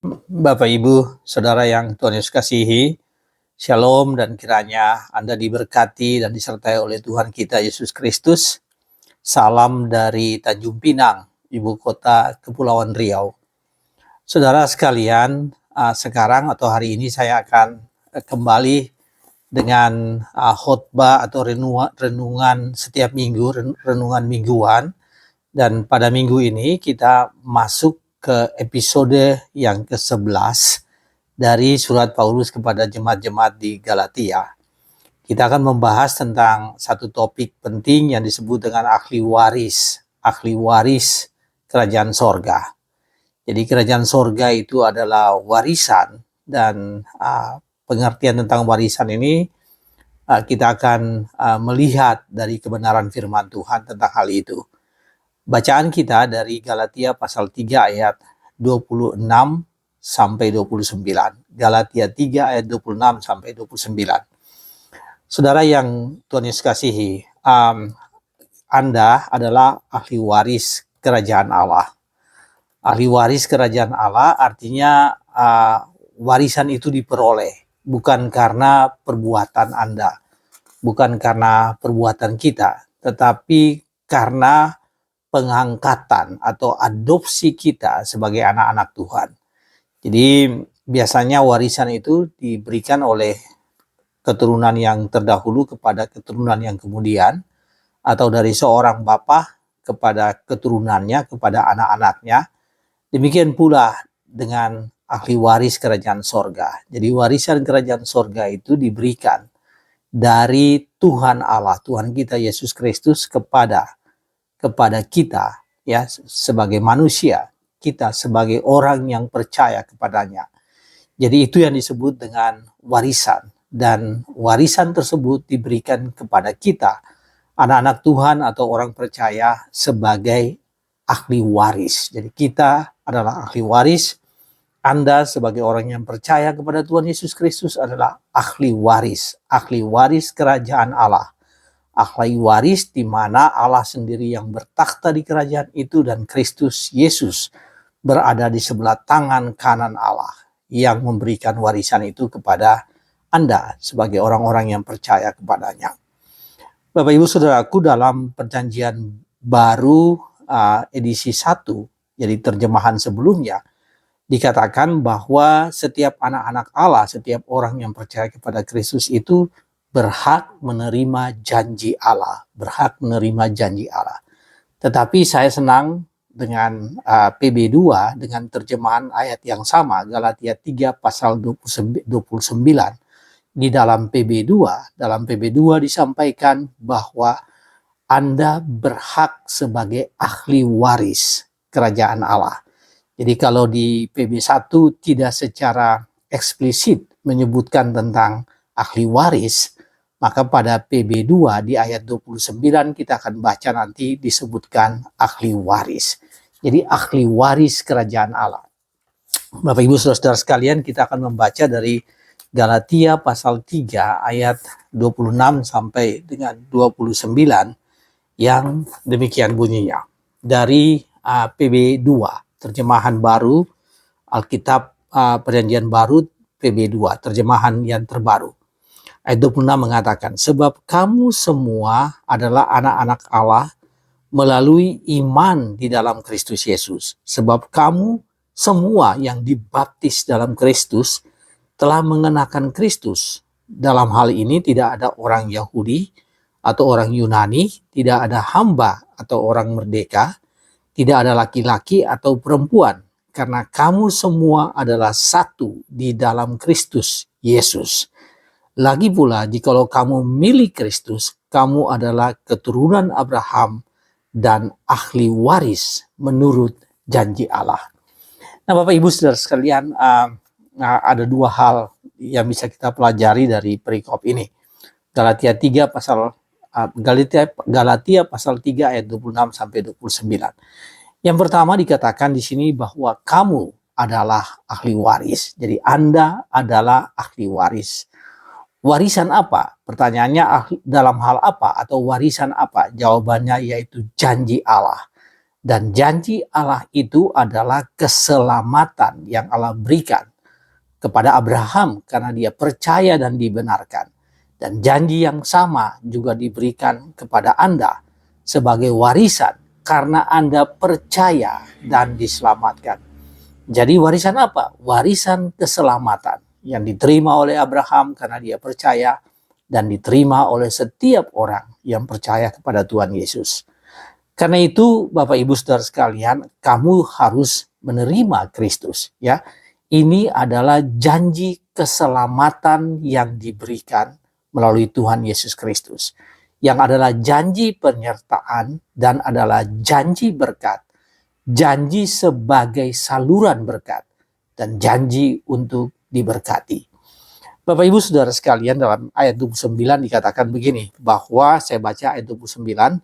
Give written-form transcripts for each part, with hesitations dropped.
Bapak, Ibu, Saudara yang Tuhan Yesus kasihi, Shalom dan kiranya Anda diberkati dan disertai oleh Tuhan kita Yesus Kristus. Salam dari Tanjung Pinang, Ibu Kota Kepulauan Riau. Saudara sekalian, sekarang atau hari ini saya akan kembali dengan khotbah atau renungan setiap minggu, renungan mingguan. Dan pada minggu ini kita masuk ke episode yang ke-11 dari surat Paulus kepada jemaat-jemaat di Galatia. Kita akan membahas tentang satu topik penting yang disebut dengan ahli waris kerajaan sorga. Jadi kerajaan sorga itu adalah warisan, dan pengertian tentang warisan ini kita akan melihat dari kebenaran firman Tuhan tentang hal itu. Bacaan kita dari Galatia pasal 3 ayat 26 sampai 29. Galatia 3 ayat 26 sampai 29. Saudara yang Tuhan Yesus kasihi, Anda adalah ahli waris kerajaan Allah. Ahli waris kerajaan Allah artinya warisan itu diperoleh bukan karena perbuatan Anda, bukan karena perbuatan kita, tetapi karena pengangkatan atau adopsi kita sebagai anak-anak Tuhan. Jadi biasanya warisan itu diberikan oleh keturunan yang terdahulu kepada keturunan yang kemudian, atau dari seorang bapa kepada keturunannya, kepada anak-anaknya. Demikian pula dengan ahli waris kerajaan sorga. Jadi warisan kerajaan sorga itu diberikan dari Tuhan Allah, Tuhan kita Yesus Kristus kepada kita, ya, sebagai manusia, kita sebagai orang yang percaya kepadanya. Jadi itu yang disebut dengan warisan, dan warisan tersebut diberikan kepada kita, anak-anak Tuhan atau orang percaya, sebagai ahli waris. Jadi kita adalah ahli waris. Anda sebagai orang yang percaya kepada Tuhan Yesus Kristus adalah ahli waris kerajaan Allah. Ahli waris di mana Allah sendiri yang bertakhta di kerajaan itu, dan Kristus Yesus berada di sebelah tangan kanan Allah yang memberikan warisan itu kepada Anda sebagai orang-orang yang percaya kepadanya. Bapak Ibu Saudaraku, dalam perjanjian baru edisi 1, jadi terjemahan sebelumnya, dikatakan bahwa setiap anak-anak Allah, setiap orang yang percaya kepada Kristus itu berhak menerima janji Allah, Tetapi saya senang dengan PB2 dengan terjemahan ayat yang sama, Galatia 3 pasal 29. Di dalam PB2 disampaikan bahwa Anda berhak sebagai ahli waris kerajaan Allah. Jadi kalau di PB1 tidak secara eksplisit menyebutkan tentang ahli waris, maka pada PB2 di ayat 29 kita akan baca nanti disebutkan ahli waris. Jadi ahli waris kerajaan Allah. Bapak Ibu Saudara sekalian, kita akan membaca dari Galatia pasal 3 ayat 26 sampai dengan 29 yang demikian bunyinya. Dari PB2, terjemahan baru, Alkitab Perjanjian Baru PB2, terjemahan yang terbaru. Ayat 26 mengatakan, sebab kamu semua adalah anak-anak Allah melalui iman di dalam Kristus Yesus. Sebab kamu semua yang dibaptis dalam Kristus telah mengenakan Kristus. Dalam hal ini tidak ada orang Yahudi atau orang Yunani, tidak ada hamba atau orang merdeka, tidak ada laki-laki atau perempuan, karena kamu semua adalah satu di dalam Kristus Yesus. Lagi pula, jikalau kamu milik Kristus, kamu adalah keturunan Abraham dan ahli waris menurut janji Allah. Nah, Bapak Ibu Saudara sekalian, ada dua hal yang bisa kita pelajari dari perikop ini. Galatia pasal 3 ayat 26 sampai 29. Yang pertama dikatakan di sini bahwa kamu adalah ahli waris. Jadi Anda adalah ahli waris. Warisan apa? Pertanyaannya, dalam hal apa atau warisan apa? Jawabannya yaitu janji Allah. Dan janji Allah itu adalah keselamatan yang Allah berikan kepada Abraham karena dia percaya dan dibenarkan. Dan janji yang sama juga diberikan kepada Anda sebagai warisan karena Anda percaya dan diselamatkan. Jadi warisan apa? Warisan keselamatan yang diterima oleh Abraham karena dia percaya dan diterima oleh setiap orang yang percaya kepada Tuhan Yesus. Karena itu Bapak Ibu Saudara sekalian, kamu harus menerima Kristus, ya. Ini adalah janji keselamatan yang diberikan melalui Tuhan Yesus Kristus, yang adalah janji penyertaan dan adalah janji berkat, janji sebagai saluran berkat, dan janji untuk diberkati. Bapak Ibu Saudara sekalian, dalam ayat 29 dikatakan begini, bahwa saya baca ayat 29,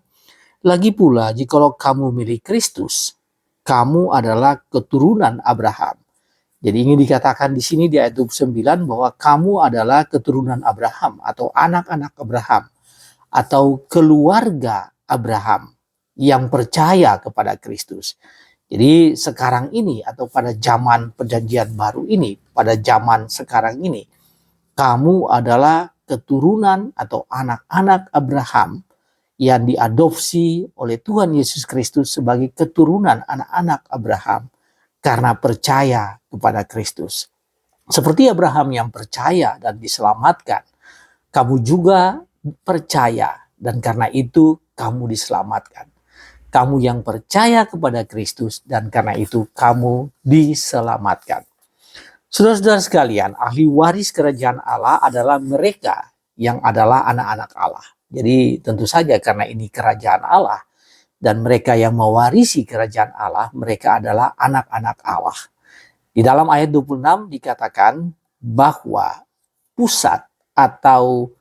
lagi pula jikalau kamu milik Kristus, kamu adalah keturunan Abraham. Jadi ini dikatakan di sini di ayat 29 bahwa kamu adalah keturunan Abraham atau anak-anak Abraham atau keluarga Abraham yang percaya kepada Kristus. Jadi sekarang ini atau pada zaman perjanjian baru ini, pada zaman sekarang ini, kamu adalah keturunan atau anak-anak Abraham yang diadopsi oleh Tuhan Yesus Kristus sebagai keturunan anak-anak Abraham karena percaya kepada Kristus. Seperti Abraham yang percaya dan diselamatkan, kamu juga percaya dan karena itu kamu diselamatkan. Kamu yang percaya kepada Kristus dan karena itu kamu diselamatkan. Saudara-saudara sekalian, ahli waris kerajaan Allah adalah mereka yang adalah anak-anak Allah. Jadi tentu saja karena ini kerajaan Allah dan mereka yang mewarisi kerajaan Allah, mereka adalah anak-anak Allah. Di dalam ayat 26 dikatakan bahwa pusat atau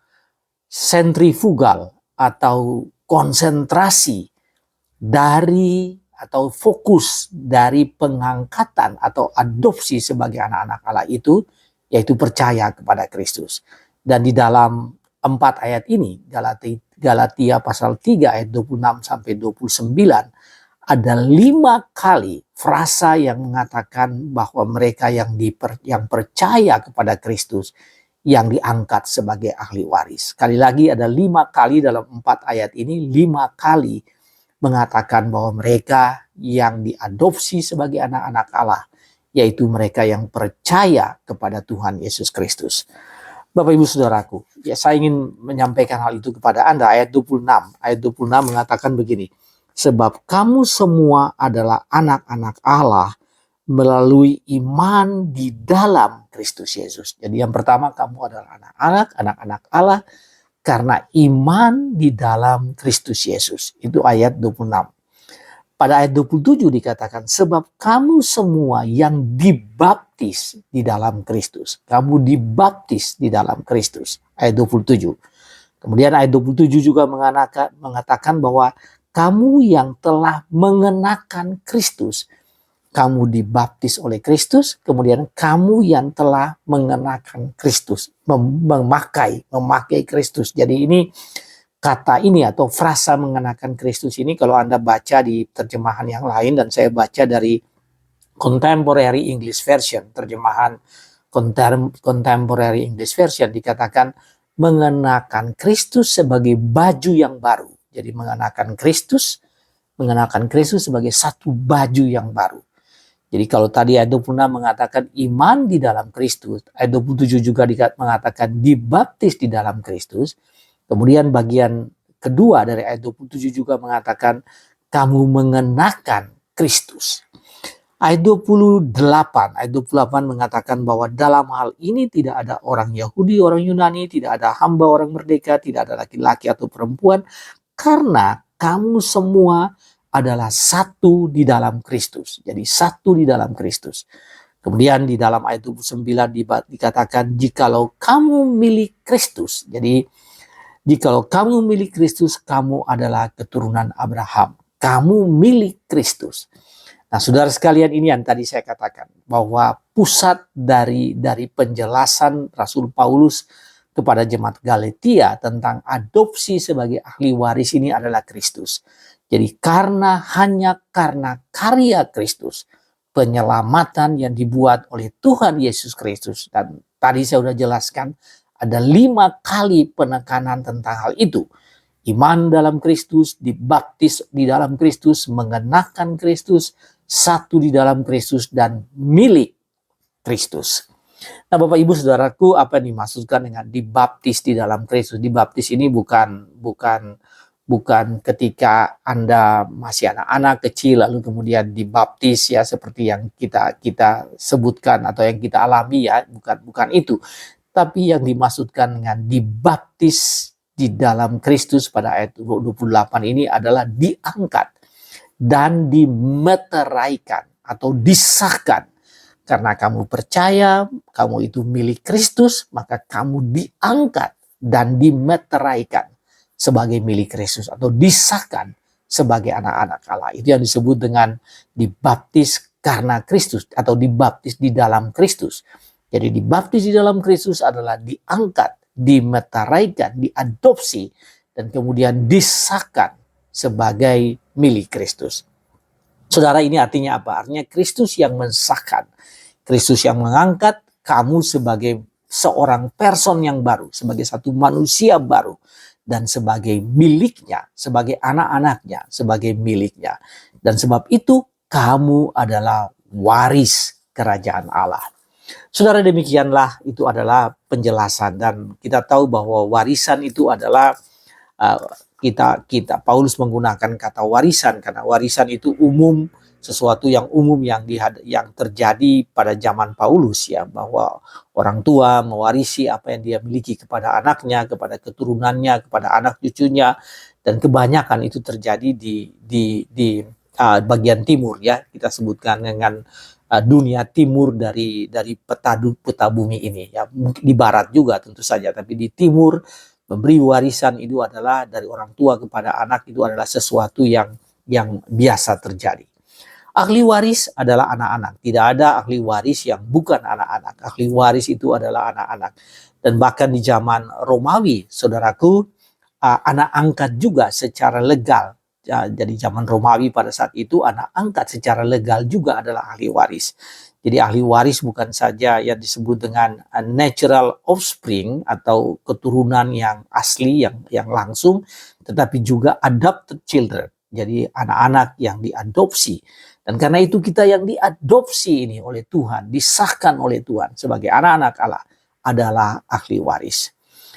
sentrifugal atau konsentrasi dari atau fokus dari pengangkatan atau adopsi sebagai anak-anak Allah itu yaitu percaya kepada Kristus. Dan di dalam 4 ayat ini, Galatia pasal 3 ayat 26 sampai 29, ada 5 kali frasa yang mengatakan bahwa mereka yang percaya kepada Kristus yang diangkat sebagai ahli waris. Sekali lagi ada 5 kali dalam 4 ayat ini, 5 kali mengatakan bahwa mereka yang diadopsi sebagai anak-anak Allah, yaitu mereka yang percaya kepada Tuhan Yesus Kristus. Bapak Ibu Saudaraku, ya saya ingin menyampaikan hal itu kepada Anda. Ayat 26 mengatakan begini, sebab kamu semua adalah anak-anak Allah melalui iman di dalam Kristus Yesus. Jadi yang pertama, kamu adalah anak-anak Allah karena iman di dalam Kristus Yesus. Itu ayat 26. Pada ayat 27 dikatakan, sebab kamu semua yang dibaptis di dalam Kristus. Kamu dibaptis di dalam Kristus. Ayat 27. Kemudian ayat 27 juga mengatakan bahwa kamu yang telah mengenakan Kristus. Kamu dibaptis oleh Kristus, kemudian kamu yang telah mengenakan Kristus. Memakai Kristus. Jadi ini kata ini atau frasa mengenakan Kristus ini kalau Anda baca di terjemahan yang lain, dan saya baca dari Contemporary English Version, terjemahan Contemporary English Version, dikatakan mengenakan Kristus sebagai baju yang baru. Jadi mengenakan Kristus sebagai satu baju yang baru. Jadi kalau tadi ayat 26 mengatakan iman di dalam Kristus, ayat 27 juga mengatakan dibaptis di dalam Kristus. Kemudian bagian kedua dari ayat 27 juga mengatakan kamu mengenakan Kristus. Ayat 28 mengatakan bahwa dalam hal ini tidak ada orang Yahudi, orang Yunani, tidak ada hamba, orang merdeka, tidak ada laki-laki atau perempuan, karena kamu semua adalah satu di dalam Kristus. Jadi satu di dalam Kristus. Kemudian di dalam ayat 29 dikatakan jikalau kamu milik Kristus. Jadi jikalau kamu milik Kristus, kamu adalah keturunan Abraham. Kamu milik Kristus. Nah, saudara sekalian, ini yang tadi saya katakan bahwa pusat dari penjelasan Rasul Paulus kepada jemaat Galatia tentang adopsi sebagai ahli waris ini adalah Kristus. Jadi hanya karena karya Kristus, penyelamatan yang dibuat oleh Tuhan Yesus Kristus. Dan tadi saya sudah jelaskan, ada 5 kali penekanan tentang hal itu. Iman dalam Kristus, dibaptis di dalam Kristus, mengenakan Kristus, satu di dalam Kristus, dan milik Kristus. Nah, Bapak Ibu Saudaraku, apa yang dimaksudkan dengan dibaptis di dalam Kristus? Dibaptis ini bukan ketika Anda masih anak-anak kecil lalu kemudian dibaptis ya seperti yang kita sebutkan atau yang kita alami ya, bukan itu. Tapi yang dimaksudkan dengan dibaptis di dalam Kristus pada ayat 28 ini adalah diangkat dan dimeteraikan atau disahkan. Karena kamu percaya, kamu itu milik Kristus, maka kamu diangkat dan dimeteraikan sebagai milik Kristus atau disahkan sebagai anak-anak Allah. Itu yang disebut dengan dibaptis karena Kristus atau dibaptis di dalam Kristus. Jadi dibaptis di dalam Kristus adalah diangkat, dimeteraikan, diadopsi, dan kemudian disahkan sebagai milik Kristus. Saudara, ini artinya apa? Artinya Kristus yang mensahkan, Kristus yang mengangkat kamu sebagai seorang person yang baru, sebagai satu manusia baru, dan sebagai miliknya, sebagai anak-anaknya, sebagai miliknya. Dan sebab itu kamu adalah waris kerajaan Allah. Saudara, demikianlah itu adalah penjelasan, dan kita tahu bahwa warisan itu adalah Paulus menggunakan kata warisan karena warisan itu umum, sesuatu yang umum yang terjadi pada zaman Paulus ya, bahwa orang tua mewarisi apa yang dia miliki kepada anaknya, kepada keturunannya, kepada anak cucunya, dan kebanyakan itu terjadi di bagian timur ya, kita sebutkan dengan dunia timur dari peta bumi ini ya, di barat juga tentu saja, tapi di timur memberi warisan itu adalah dari orang tua kepada anak, itu adalah sesuatu yang biasa terjadi. Ahli waris adalah anak-anak. Tidak ada ahli waris yang bukan anak-anak. Ahli waris itu adalah anak-anak. Dan bahkan di zaman Romawi, saudaraku, anak angkat juga secara legal. Jadi zaman Romawi pada saat itu anak angkat secara legal juga adalah ahli waris. Jadi ahli waris bukan saja yang disebut dengan natural offspring atau keturunan yang asli, yang langsung, tetapi juga adopted children. Jadi anak-anak yang diadopsi. Dan karena itu kita yang diadopsi ini oleh Tuhan, disahkan oleh Tuhan sebagai anak-anak Allah adalah ahli waris.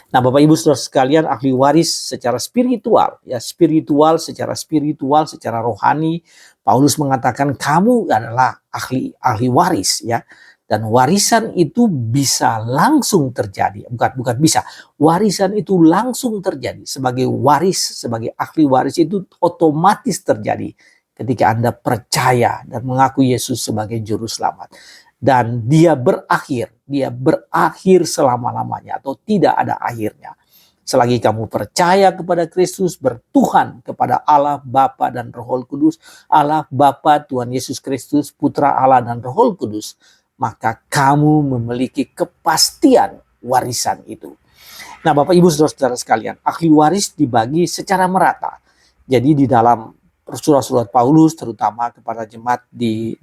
Nah, Bapak Ibu Saudara sekalian, ahli waris secara spiritual, ya secara rohani, Paulus mengatakan kamu adalah ahli waris ya. Dan warisan itu bisa langsung terjadi, bukan bisa. Warisan itu langsung terjadi sebagai waris, sebagai ahli waris itu otomatis terjadi ketika Anda percaya dan mengaku Yesus sebagai juru selamat. Dan dia berakhir selama-lamanya atau tidak ada akhirnya. Selagi kamu percaya kepada Kristus, bertuhan kepada Allah Bapa dan Roh Kudus, Allah Bapa, Tuhan Yesus Kristus, Putra Allah dan Roh Kudus, maka kamu memiliki kepastian warisan itu. Nah, Bapak Ibu Saudara-saudara sekalian, ahli waris dibagi secara merata. Jadi di dalam surat-surat Paulus terutama kepada jemaat di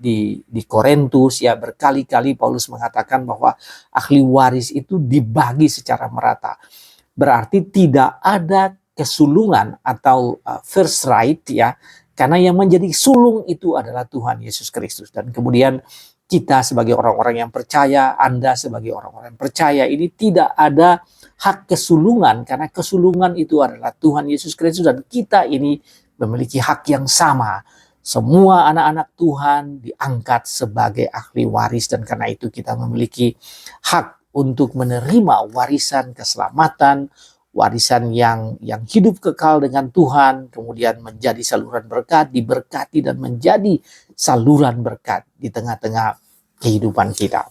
Korintus ya, berkali-kali Paulus mengatakan bahwa ahli waris itu dibagi secara merata. Berarti tidak ada kesulungan atau first right ya, karena yang menjadi sulung itu adalah Tuhan Yesus Kristus. Dan kemudian kita sebagai orang-orang yang percaya, Anda sebagai orang-orang yang percaya, ini tidak ada hak kesulungan, karena kesulungan itu adalah Tuhan Yesus Kristus, dan kita ini memiliki hak yang sama. Semua anak-anak Tuhan diangkat sebagai ahli waris, dan karena itu kita memiliki hak untuk menerima warisan keselamatan, warisan yang hidup kekal dengan Tuhan, kemudian menjadi saluran berkat, diberkati dan menjadi saluran berkat di tengah-tengah kehidupan kita.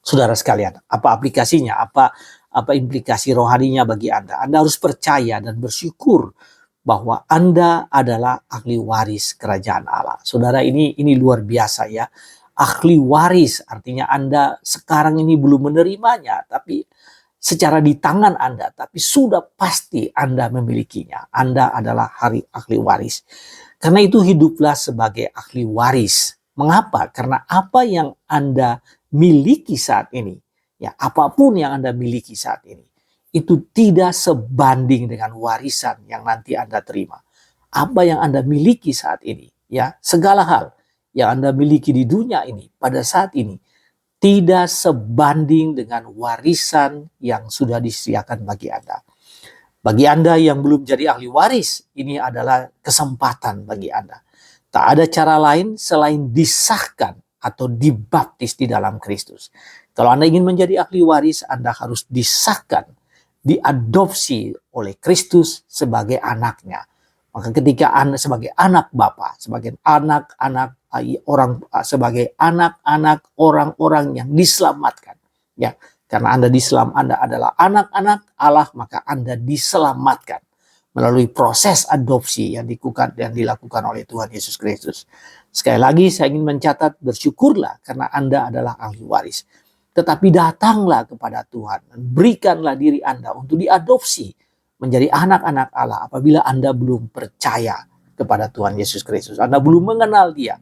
Saudara sekalian, apa aplikasinya? Apa implikasi rohaninya bagi Anda? Anda harus percaya dan bersyukur bahwa Anda adalah ahli waris kerajaan Allah. Saudara, ini luar biasa ya. Ahli waris artinya Anda sekarang ini belum menerimanya, tapi secara di tangan Anda, tapi sudah pasti Anda memilikinya. Anda adalah ahli waris. Karena itu hiduplah sebagai ahli waris. Mengapa? Karena apa yang Anda miliki saat ini, ya apapun yang Anda miliki saat ini, itu tidak sebanding dengan warisan yang nanti Anda terima. Apa yang Anda miliki saat ini, ya segala hal yang Anda miliki di dunia ini pada saat ini tidak sebanding dengan warisan yang sudah disediakan bagi Anda. Bagi Anda yang belum jadi ahli waris, ini adalah kesempatan bagi Anda. Tak ada cara lain selain disahkan atau dibaptis di dalam Kristus. Kalau Anda ingin menjadi ahli waris, Anda harus disahkan, diadopsi oleh Kristus sebagai anaknya. Maka ketika Anda sebagai anak Bapa, sebagai anak-anak sebagai anak-anak orang-orang yang diselamatkan, ya, karena Anda Anda adalah anak-anak Allah, maka Anda diselamatkan melalui proses adopsi yang dilakukan oleh Tuhan Yesus Kristus. Sekali lagi saya ingin mencatat, bersyukurlah karena Anda adalah ahli waris. Tetapi datanglah kepada Tuhan dan berikanlah diri Anda untuk diadopsi menjadi anak-anak Allah apabila Anda belum percaya kepada Tuhan Yesus Kristus. Anda belum mengenal Dia.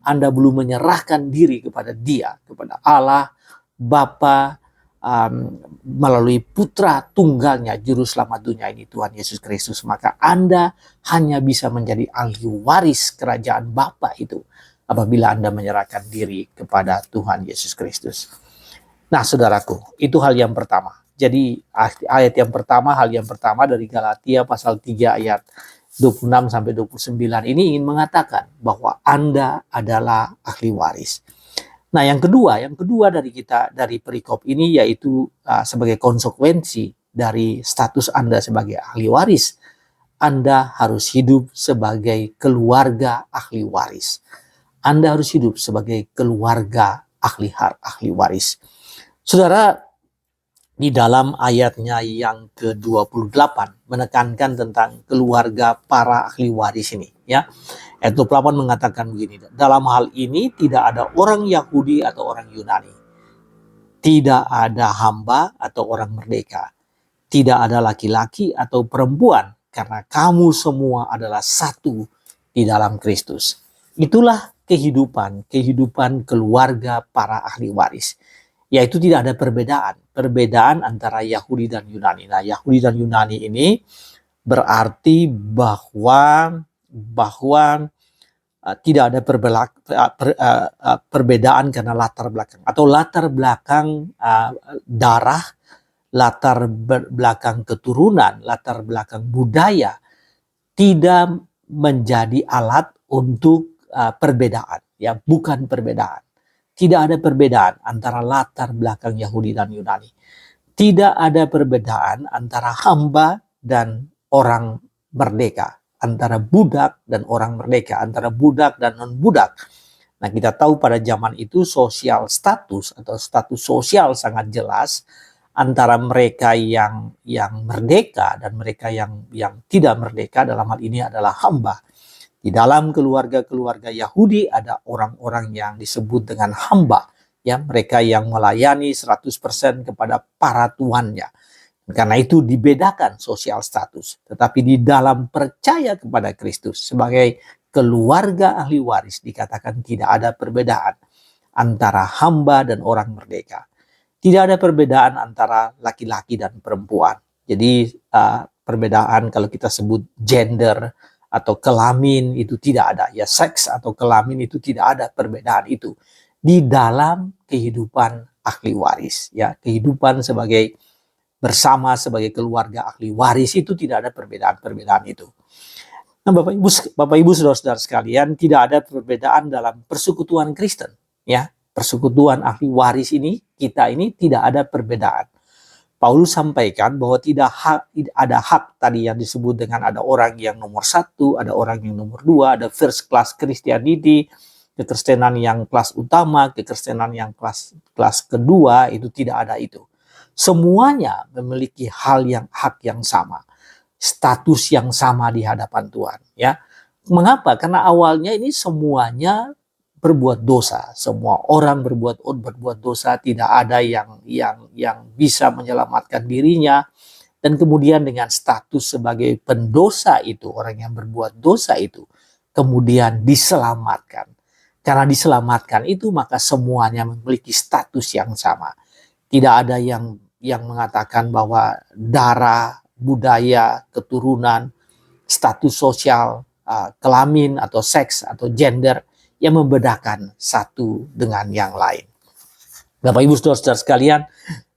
Anda belum menyerahkan diri kepada Dia, kepada Allah, Bapa, melalui putra tunggalnya, juru selamat dunia ini, Tuhan Yesus Kristus. Maka Anda hanya bisa menjadi ahli waris kerajaan Bapa itu apabila Anda menyerahkan diri kepada Tuhan Yesus Kristus. Nah, saudaraku, itu hal yang pertama. Jadi hal yang pertama dari Galatia pasal 3 ayat 26 sampai 29 ini ingin mengatakan bahwa Anda adalah ahli waris. Nah, yang kedua dari perikop ini yaitu sebagai konsekuensi dari status Anda sebagai ahli waris, Anda harus hidup sebagai keluarga ahli waris. Anda harus hidup sebagai keluarga ahli waris. Saudara, di dalam ayatnya yang ke-28 menekankan tentang keluarga para ahli waris ini, ya. Ayat 28 mengatakan begini, dalam hal ini tidak ada orang Yahudi atau orang Yunani, tidak ada hamba atau orang merdeka, tidak ada laki-laki atau perempuan, karena kamu semua adalah satu di dalam Kristus. Itulah kehidupan keluarga para ahli waris. Yaitu tidak ada perbedaan antara Yahudi dan Yunani. Nah, Yahudi dan Yunani ini berarti bahwa tidak ada perbedaan karena latar belakang atau latar belakang darah, latar belakang keturunan, latar belakang budaya tidak menjadi alat untuk perbedaan, ya, bukan perbedaan. Tidak ada perbedaan antara latar belakang Yahudi dan Yunani. Tidak ada perbedaan antara hamba dan orang merdeka, antara budak dan orang merdeka, antara budak dan non-budak. Nah, kita tahu pada zaman itu sosial status atau status sosial sangat jelas antara mereka yang merdeka dan mereka yang tidak merdeka, dalam hal ini adalah hamba. Di dalam keluarga Yahudi ada orang-orang yang disebut dengan hamba, ya, mereka yang melayani 100% kepada para tuannya. Karena itu dibedakan sosial status. Tetapi di dalam percaya kepada Kristus sebagai keluarga ahli waris dikatakan tidak ada perbedaan antara hamba dan orang merdeka. Tidak ada perbedaan antara laki-laki dan perempuan. Jadi perbedaan kalau kita sebut gender atau kelamin itu tidak ada, ya, seks atau kelamin itu tidak ada perbedaan itu di dalam kehidupan ahli waris, ya, kehidupan bersama sebagai keluarga ahli waris itu tidak ada perbedaan itu. Nah, Bapak Ibu saudara-saudara sekalian, tidak ada perbedaan dalam persekutuan Kristen, ya, persekutuan ahli waris ini, kita ini tidak ada perbedaan. Paulus sampaikan bahwa tidak ada hak tadi yang disebut dengan ada orang yang nomor 1, ada orang yang nomor 2, ada first class Christianity, kekristenan yang kelas utama, kekristenan yang kelas kedua, itu tidak ada itu. Semuanya memiliki hak yang sama, status yang sama di hadapan Tuhan, ya. Mengapa? Karena awalnya ini semuanya berbuat dosa. Semua orang berbuat dosa, tidak ada yang bisa menyelamatkan dirinya. Dan kemudian dengan status sebagai pendosa itu, orang yang berbuat dosa itu kemudian diselamatkan. Karena diselamatkan itu maka semuanya memiliki status yang sama. Tidak ada yang mengatakan bahwa darah, budaya, keturunan, status sosial, kelamin atau seks atau gender yang membedakan satu dengan yang lain. Bapak Ibu Saudara sekalian,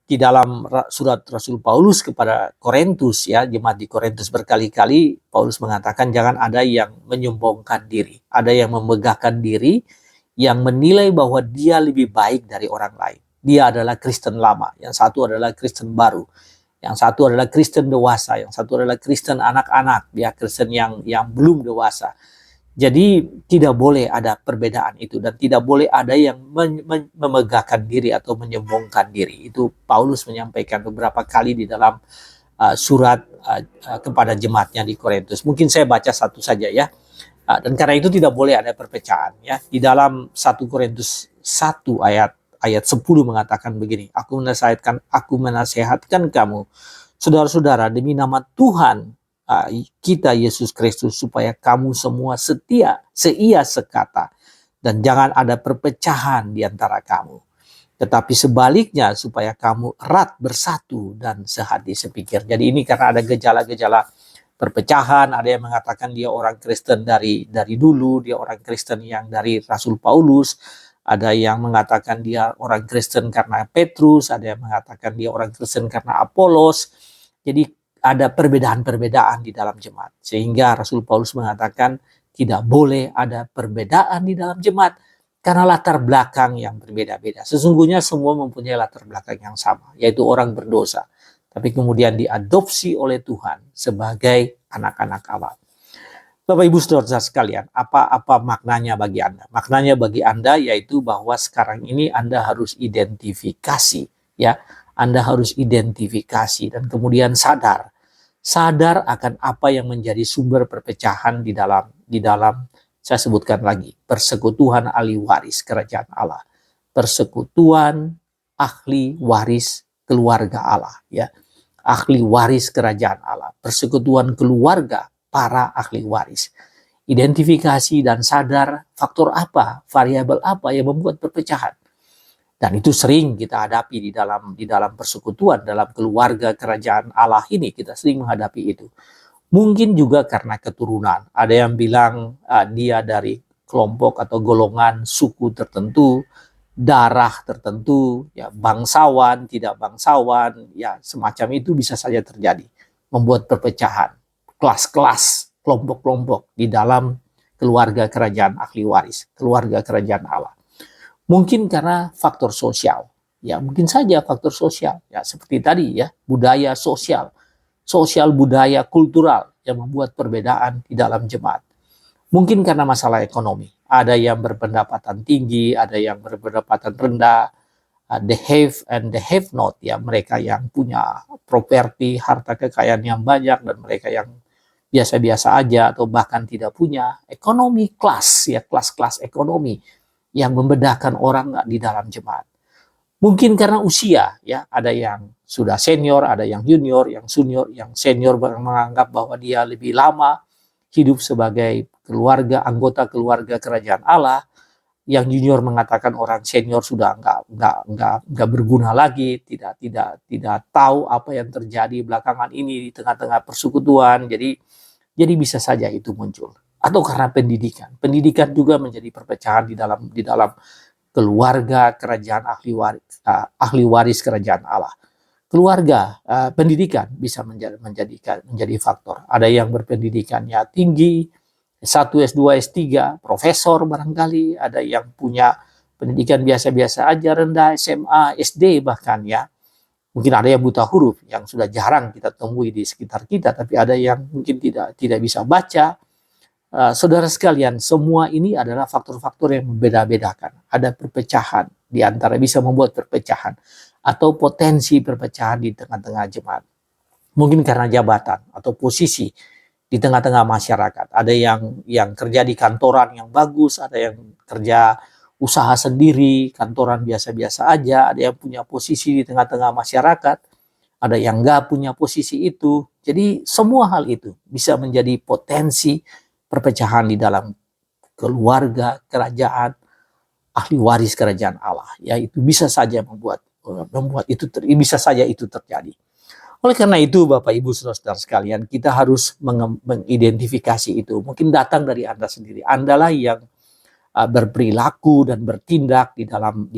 di dalam surat Rasul Paulus kepada Korintus, ya, jemaat di Korintus, berkali-kali Paulus mengatakan jangan ada yang menyombongkan diri, ada yang memegahkan diri, yang menilai bahwa dia lebih baik dari orang lain. Dia adalah Kristen lama, yang satu adalah Kristen baru, yang satu adalah Kristen dewasa, yang satu adalah Kristen anak-anak, ya, Kristen yang belum dewasa. Jadi tidak boleh ada perbedaan itu, dan tidak boleh ada yang memegahkan diri atau menyombongkan diri. Itu Paulus menyampaikan beberapa kali di dalam surat kepada jemaatnya di Korintus. Mungkin saya baca satu saja, ya. Dan karena itu tidak boleh ada perpecahan, ya. Di dalam 1 Korintus 1 ayat 10 mengatakan begini, aku menasehatkan kamu, saudara-saudara, demi nama Tuhan kita Yesus Kristus, supaya kamu semua setia, seia sekata, dan jangan ada perpecahan di antara kamu. Tetapi sebaliknya supaya kamu erat bersatu dan sehati sepikir. Jadi ini karena ada gejala-gejala perpecahan, ada yang mengatakan dia orang Kristen dari dulu, dia orang Kristen yang dari Rasul Paulus, ada yang mengatakan dia orang Kristen karena Petrus, ada yang mengatakan dia orang Kristen karena Apolos. Jadi ada perbedaan-perbedaan di dalam jemaat. Sehingga Rasul Paulus mengatakan tidak boleh ada perbedaan di dalam jemaat karena latar belakang yang berbeda-beda. Sesungguhnya semua mempunyai latar belakang yang sama, yaitu orang berdosa. Tapi kemudian diadopsi oleh Tuhan sebagai anak-anak Allah. Bapak Ibu Saudara sekalian, apa maknanya bagi Anda? Maknanya bagi Anda yaitu bahwa sekarang ini Anda harus identifikasi, ya. Anda harus identifikasi dan kemudian sadar akan apa yang menjadi sumber perpecahan di dalam saya sebutkan lagi, persekutuan ahli waris kerajaan Allah, persekutuan ahli waris keluarga Allah, ya, ahli waris kerajaan Allah, persekutuan keluarga para ahli waris. Identifikasi dan sadar faktor apa, variabel apa yang membuat perpecahan. Dan itu sering kita hadapi di dalam persekutuan, dalam keluarga kerajaan Allah ini, kita sering menghadapi itu. Mungkin juga karena keturunan. Ada yang bilang dia dari kelompok atau golongan suku tertentu, darah tertentu, ya, bangsawan, tidak bangsawan, ya, semacam itu bisa saja terjadi. Membuat perpecahan, kelas-kelas, kelompok-kelompok di dalam keluarga kerajaan ahli waris, keluarga kerajaan Allah. Mungkin karena faktor sosial, ya, mungkin saja faktor sosial, ya, seperti tadi, ya, budaya sosial budaya kultural yang membuat perbedaan di dalam jemaat. Mungkin karena masalah ekonomi, ada yang berpendapatan tinggi, ada yang berpendapatan rendah, the have and the have not, ya, mereka yang punya properti, harta kekayaan yang banyak, dan mereka yang biasa-biasa aja atau bahkan tidak punya. Ekonomi kelas, ya, kelas-kelas ekonomi yang membedakan orang di dalam jemaat. Mungkin karena usia, ya, ada yang sudah senior, ada yang junior, yang senior menganggap bahwa dia lebih lama hidup sebagai anggota keluarga kerajaan Allah. Yang junior mengatakan orang senior sudah nggak berguna lagi, tidak tahu apa yang terjadi belakangan ini di tengah-tengah persekutuan. Jadi bisa saja itu muncul. Atau karena pendidikan juga menjadi perpecahan di dalam keluarga kerajaan ahli waris kerajaan Allah. Keluarga, pendidikan bisa menjadi faktor. Ada yang berpendidikannya tinggi, S1, S2, S3, profesor barangkali, ada yang punya pendidikan biasa-biasa aja, rendah, SMA, SD bahkan, ya. Mungkin ada yang buta huruf yang sudah jarang kita temui di sekitar kita, tapi ada yang mungkin tidak bisa baca. Saudara sekalian, semua ini adalah faktor-faktor yang membeda-bedakan. Ada perpecahan di antara, bisa membuat perpecahan atau potensi perpecahan di tengah-tengah jemaat. Mungkin karena jabatan atau posisi di tengah-tengah masyarakat. Ada yang kerja di kantoran yang bagus, ada yang kerja usaha sendiri, kantoran biasa-biasa aja, ada yang punya posisi di tengah-tengah masyarakat, ada yang nggak punya posisi itu. Jadi semua hal itu bisa menjadi potensi perpecahan di dalam keluarga, kerajaan, ahli waris kerajaan Allah. Ya, itu bisa saja bisa saja itu terjadi. Oleh karena itu, Bapak Ibu Saudara sekalian, kita harus mengidentifikasi itu. Mungkin datang dari Anda sendiri. Andalah yang berperilaku dan bertindak di dalam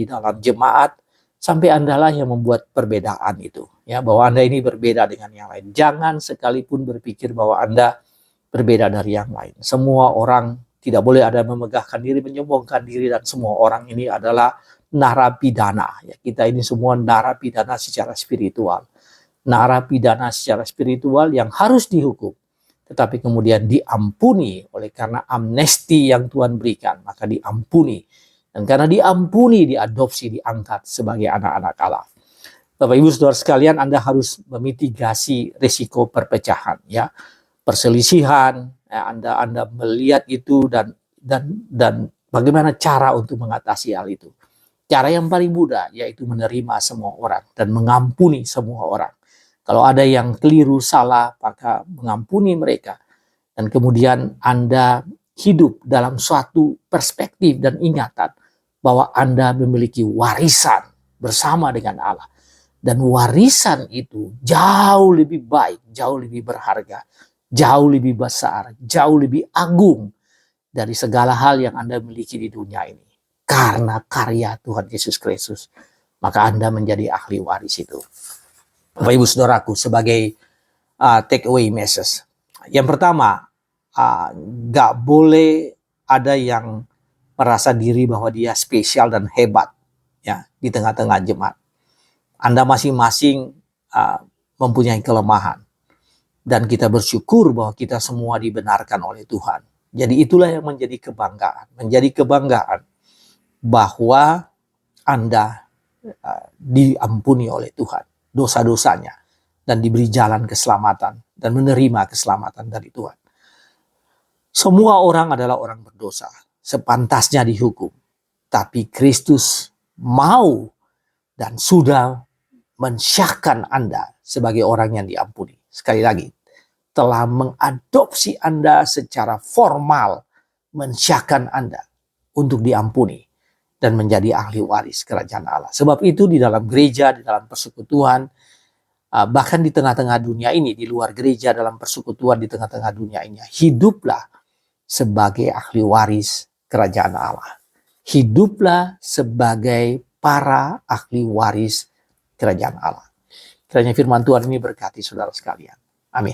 jemaat, sampai Andalah yang membuat perbedaan itu. Ya, bahwa Anda ini berbeda dengan yang lain. Jangan sekalipun berpikir bahwa Anda berbeda dari yang lain. Semua orang tidak boleh ada memegahkan diri, menyombongkan diri, dan semua orang ini adalah narapidana. Ya, kita ini semua narapidana secara spiritual. Narapidana secara spiritual yang harus dihukum, tetapi kemudian diampuni oleh karena amnesti yang Tuhan berikan, maka diampuni. Dan karena diampuni, diadopsi, diangkat sebagai anak-anak Allah. Bapak Ibu Saudara sekalian, Anda harus memitigasi risiko perpecahan, ya. Perselisihan, ya, Anda melihat itu dan bagaimana cara untuk mengatasi hal itu. Cara yang paling mudah yaitu menerima semua orang dan mengampuni semua orang. Kalau ada yang keliru, salah, maka mengampuni mereka. Dan kemudian Anda hidup dalam suatu perspektif dan ingatan bahwa Anda memiliki warisan bersama dengan Allah. Dan warisan itu jauh lebih baik, jauh lebih berharga, jauh lebih besar, jauh lebih agung dari segala hal yang Anda miliki di dunia ini. Karena karya Tuhan Yesus Kristus, maka Anda menjadi ahli waris itu. Bapak Ibu Saudaraku, sebagai take away message. Yang pertama, gak boleh ada yang merasa diri bahwa dia spesial dan hebat, ya, di tengah-tengah jemaat. Anda masing-masing mempunyai kelemahan. Dan kita bersyukur bahwa kita semua dibenarkan oleh Tuhan. Jadi itulah yang menjadi kebanggaan. Menjadi kebanggaan bahwa Anda diampuni oleh Tuhan dosa-dosanya, dan diberi jalan keselamatan, dan menerima keselamatan dari Tuhan. Semua orang adalah orang berdosa, sepantasnya dihukum. Tapi Kristus mau dan sudah mensyahkan Anda sebagai orang yang diampuni. Sekali lagi, telah mengadopsi Anda secara formal, mensyahkan Anda untuk diampuni dan menjadi ahli waris kerajaan Allah. Sebab itu di dalam gereja, di dalam persekutuan, bahkan di tengah-tengah dunia ini, di luar gereja, dalam persekutuan di tengah-tengah dunia ini, hiduplah sebagai ahli waris kerajaan Allah. Hiduplah sebagai para ahli waris kerajaan Allah. Kiranya firman Tuhan ini berkati saudara sekalian. Amin.